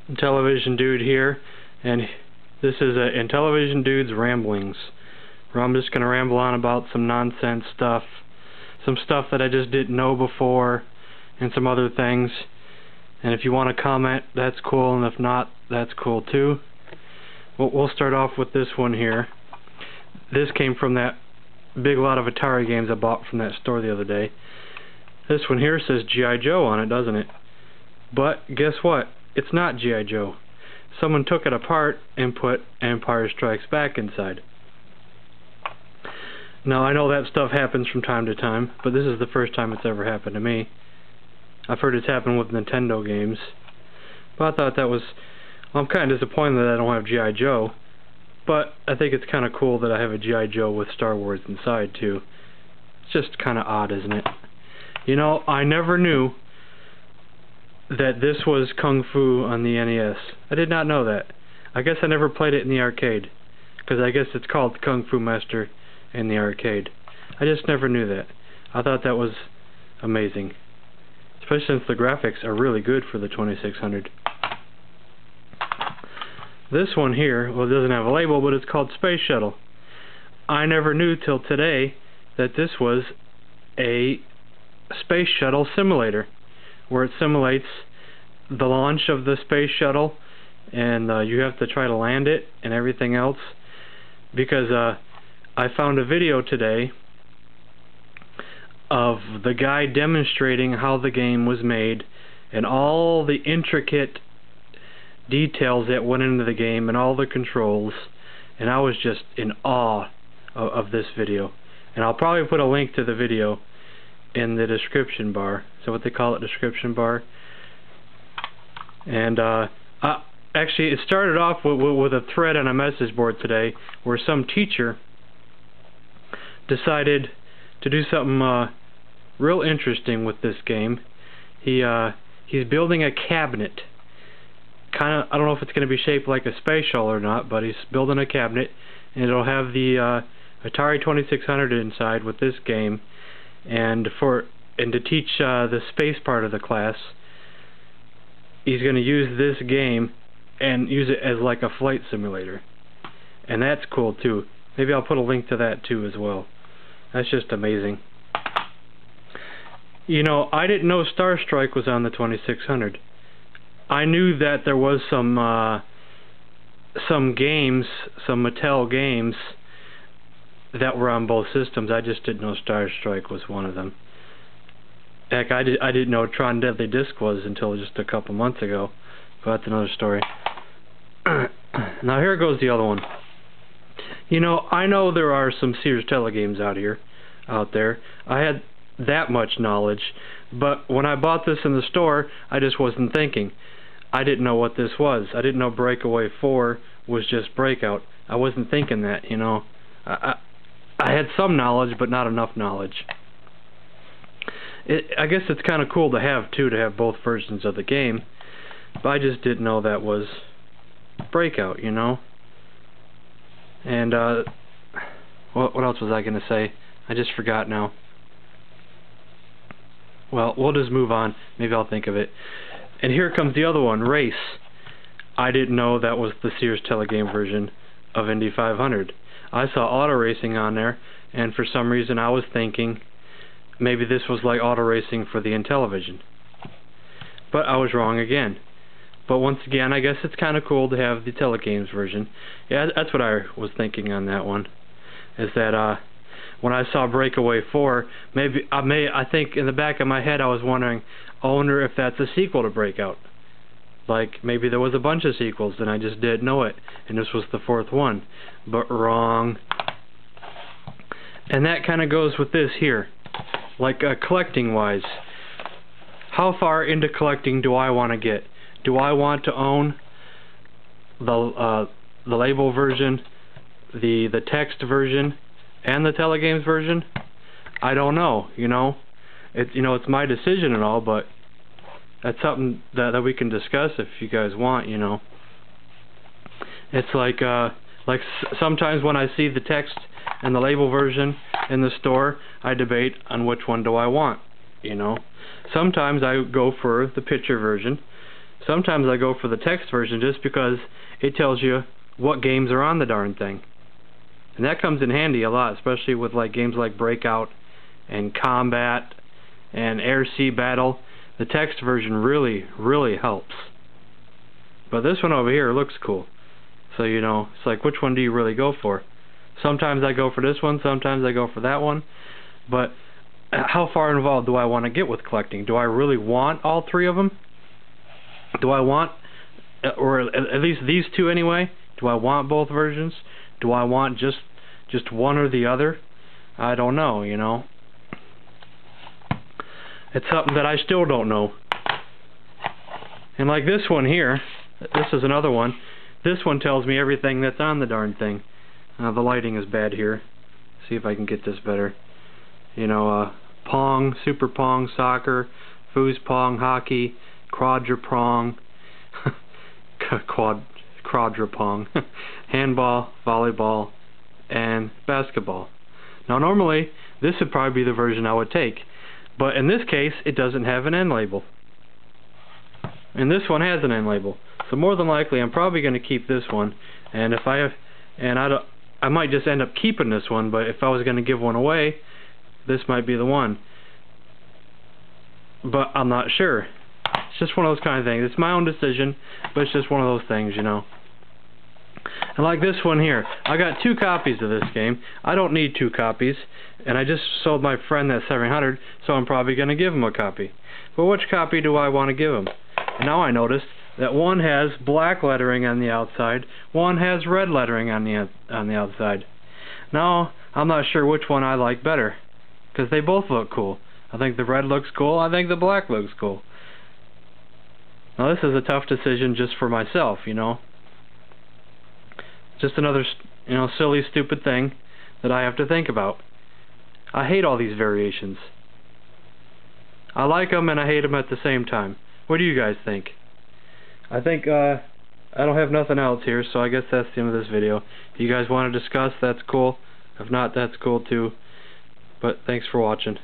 IntellivisionDude here, and this is IntellivisionDude's ramblings, where I'm just going to ramble on about some nonsense stuff, some stuff that I just didn't know before, and some other things. And if you want to comment, that's cool, and if not, that's cool too. We'll start off with this one here. This came from that big lot of Atari games I bought from that store the other day. This one here says G.I. Joe on it, doesn't it? But guess what? It's not G.I. Joe. Someone took it apart and put Empire Strikes Back inside. Now, I know that stuff happens from time to time, but this is the first time it's ever happened to me. I've heard it's happened with Nintendo games. But I thought that was... Well, I'm kind of disappointed that I don't have G.I. Joe. But I think it's kind of cool that I have a G.I. Joe with Star Wars inside, too. It's just kind of odd, isn't it? You know, I never knew that this was Kung Fu on the NES. I did not know that. I guess I never played it in the arcade, because I guess it's called Kung Fu Master in the arcade. I just never knew that. I thought that was amazing, especially since the graphics are really good for the 2600. This one here, well, it doesn't have a label, but it's called Space Shuttle. I never knew till today that this was a Space Shuttle simulator, where it simulates the launch of the Space Shuttle, and you have to try to land it and everything else. Because I found a video today of the guy demonstrating how the game was made and all the intricate details that went into the game and all the controls, and I was just in awe of this video. And I'll probably put a link to the video in the description bar. So what they call it, description bar. And actually it started off with a thread on a message board today where some teacher decided to do something real interesting with this game. He's building a cabinet. I don't know if it's going to be shaped like a space shuttle or not, but he's building a cabinet, and it'll have the Atari 2600 inside with this game. And to teach the space part of the class, he's going to use this game and use it as like a flight simulator. And that's cool too. Maybe I'll put a link to that too as well. That's just amazing. You know, I didn't know Star Strike was on the 2600. I knew that there was some games, some Mattel games that were on both systems. I just didn't know Star Strike was one of them. Heck, I didn't know Tron Deadly Disc was until just a couple months ago. But that's another story. Now here goes the other one. You know, I know there are some Sears telegames out there. I had that much knowledge, but when I bought this in the store, I just wasn't thinking. I didn't know what this was. I didn't know Breakaway 4 was just Breakout. I wasn't thinking that, you know. I had some knowledge, but not enough knowledge. I guess it's kind of cool to have, too, to have both versions of the game, but I just didn't know that was Breakout, you know. And, what else was I going to say? I just forgot now. Well, we'll just move on. Maybe I'll think of it. And here comes the other one, Race. I didn't know that was the Sears telegame version of Indy 500. I saw auto racing on there, and for some reason I was thinking maybe this was like auto racing for the Intellivision. But I was wrong again. But once again, I guess it's kind of cool to have the telegames version. Yeah, that's what I was thinking on that one. Is that when I saw Breakaway 4, I think in the back of my head I was wondering, I wonder if that's a sequel to Breakout. Like, maybe there was a bunch of sequels and I just didn't know it, and this was the fourth one. But wrong. And that kind of goes with this here. Like, collecting-wise. How far into collecting do I want to get? Do I want to own the label version, the text version, and the telegames version? I don't know, you know. It's my decision and all, but that's something that we can discuss if you guys want, you know. It's like sometimes when I see the text and the label version in the store, I debate on which one do I want, you know. Sometimes I go for the picture version, Sometimes I go for the text version just because it tells you what games are on the darn thing. And that comes in handy a lot, especially with like games like Breakout and Combat and Air-Sea Battle. The text version really helps. But this one over here looks cool. So, you know, it's like, which one do you really go for? Sometimes I go for this one, sometimes I go for that one. But how far involved do I want to get with collecting? Do I really want all three of them? Do I want, or at least these two anyway, do I want both versions? Do I want just one or the other? I don't know, you know. It's something that I still don't know. And like this one here, this is another one. This one tells me everything that's on the darn thing. The lighting is bad here. See if I can get this better. You know, Pong, Super Pong, Soccer, Foospong, Hockey, Quadrapong, Quadrapong, Handball, Volleyball, and Basketball. Now normally, this would probably be the version I would take. But in this case, it doesn't have an end label. And this one has an end label. So more than likely, I'm probably going to keep this one. And if I might just end up keeping this one. But if I was going to give one away, this might be the one. But I'm not sure. It's just one of those kind of things. It's my own decision, but it's just one of those things, you know. And like this one here, I got 2 copies of this game. I don't need 2 copies, and I just sold my friend that 700, so I'm probably going to give him a copy. But which copy do I want to give him? And now I noticed that one has black lettering on the outside, one has red lettering on the outside. Now I'm not sure which one I like better, because they both look cool. I think the red looks cool, I think the black looks cool. Now this is a tough decision just for myself, you know. Just another, you know, silly, stupid thing that I have to think about. I hate all these variations. I like them and I hate them at the same time. What do you guys think? I think I don't have nothing else here, so I guess that's the end of this video. If you guys want to discuss, that's cool. If not, that's cool too. But thanks for watching.